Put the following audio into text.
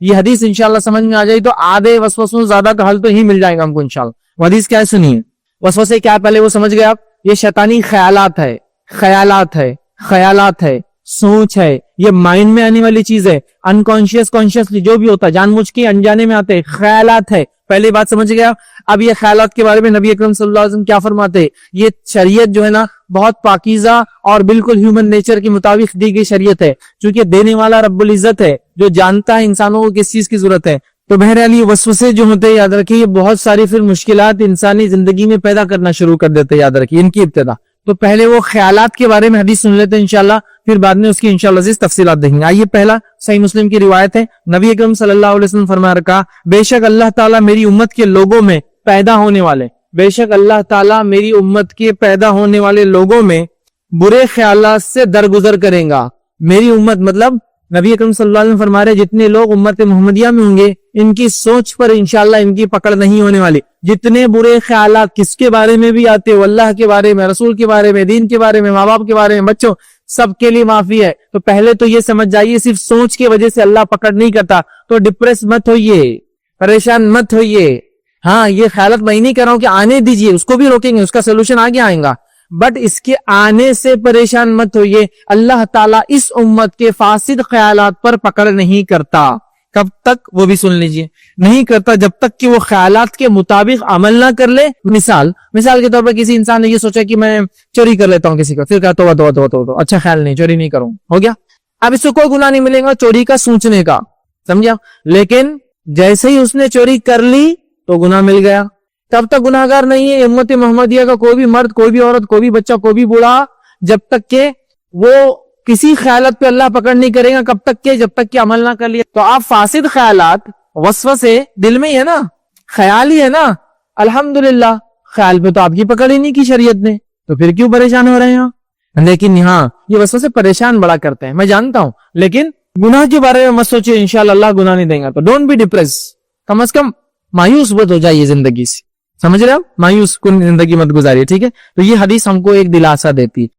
یہ حدیث انشاءاللہ سمجھ میں آ جائے تو آدھے وسوسوں سے زیادہ کا حل تو ہی مل جائے گا ہم کو انشاءاللہ. وہ حدیث کیا ہے سنیے. وسوسے کیا پہلے وہ سمجھ گئے آپ؟ یہ شیطانی خیالات ہے، خیالات ہے، سوچ ہے، یہ مائنڈ میں آنے والی چیز ہے. انکانشیس کانشیسلی جو بھی ہوتا ہے، جان بوجھ کے انجانے میں آتے خیالات ہے. پہلی بات سمجھ گیا. اب یہ خیالات کے بارے میں نبی اکرم صلی اللہ علیہ وسلم کیا فرماتے ہیں؟ یہ شریعت جو ہے نا بہت پاکیزہ اور بالکل ہیومن نیچر کے مطابق دی گئی شریعت ہے، چونکہ دینے والا رب العزت ہے جو جانتا ہے انسانوں کو کس چیز کی ضرورت ہے. تو بہرحال یہ وسوسے جو ہوتے ہیں یاد رکھیے یہ بہت ساری پھر مشکلات انسانی زندگی میں پیدا کرنا شروع کر دیتے ہیں. یاد رکھیے ان کی ابتدا. تو پہلے وہ خیالات کے بارے میں حدیث سن لیتے ہیں انشاءاللہ، پھر بعد میں اس کی انشاءاللہ عزیز تفصیلات دیکھیں گے. آئیے پہلا صحیح مسلم کی روایت ہے. نبی اکرم صلی اللہ علیہ وسلم فرما رکھا، بے شک اللہ تعالیٰ میری امت کے لوگوں میں پیدا ہونے والے، بے شک اللہ تعالیٰ میری امت کے پیدا ہونے والے لوگوں میں برے خیالات سے درگزر کریں گا. میری امت مطلب نبی اکرم صلی اللہ علیہ وسلم فرما رہے جتنے لوگ امت محمدیہ میں ہوں گے ان کی سوچ پر انشاءاللہ ان کی پکڑ نہیں ہونے والی. جتنے برے خیالات کس کے بارے میں بھی آتے، اللہ کے بارے میں، رسول کے بارے میں، دین کے بارے میں، ماں باپ کے بارے میں، بچوں، سب کے لیے معافی ہے. تو پہلے تو یہ سمجھ جائیے صرف سوچ کی وجہ سے اللہ پکڑ نہیں کرتا. تو ڈپریس مت ہوئیے، پریشان مت ہوئیے. ہاں یہ خیالات میں نہیں کہہ رہا ہوں کہ آنے دیجئے، اس کو بھی روکیں گے، اس کا سولوشن آگے آئے گا، بٹ اس کے آنے سے پریشان مت ہوئیے. اللہ تعالیٰ اس امت کے فاسد خیالات پر پکڑ نہیں کرتا. کب تک؟ وہ بھی سن لیجئے. نہیں کرتا جب تک کہ وہ خیالات کے مطابق عمل نہ کر لے. مثال کے طور پر کسی انسان نے یہ سوچا کہ میں چوری کر لیتا ہوں کسی کا، پھر کہا تو اچھا خیال نہیں، چوری نہیں کروں، ہو گیا. اب اس کو کوئی گناہ نہیں ملے گا چوری کا سوچنے کا، سمجھا. لیکن جیسے ہی اس نے چوری کر لی تو گناہ مل گیا. تب تک گناہ گار نہیں ہے امت محمدیہ کا کوئی بھی مرد، کوئی بھی عورت، کوئی بھی بچہ، کوئی بھی بوڑھا، جب تک کہ وہ کسی خیالات پہ اللہ پکڑ نہیں کرے گا. کب تک کہ جب تک کہ عمل نہ کر لیا. تو آپ فاسد خیالات وسوسے دل میں ہی ہے نا، خیال ہی ہے نا. الحمدللہ خیال پہ تو آپ کی پکڑ ہی نہیں کی شریعت نے، تو پھر کیوں پریشان ہو رہے ہیں؟ لیکن ہاں یہ وسوسے پریشان بڑا کرتے ہیں، میں جانتا ہوں، لیکن گناہ کے بارے میں مت سوچے، انشاءاللہ اللہ گناہ نہیں دیں گا. تو ڈونٹ بی ڈپریس، کم از کم مایوس مت ہو جائیے زندگی سے، سمجھ رہے ہو؟ مایوس کن زندگی مت گزاریے، ٹھیک ہے. تو یہ حدیث ہم کو ایک دلاسا دیتی ہے.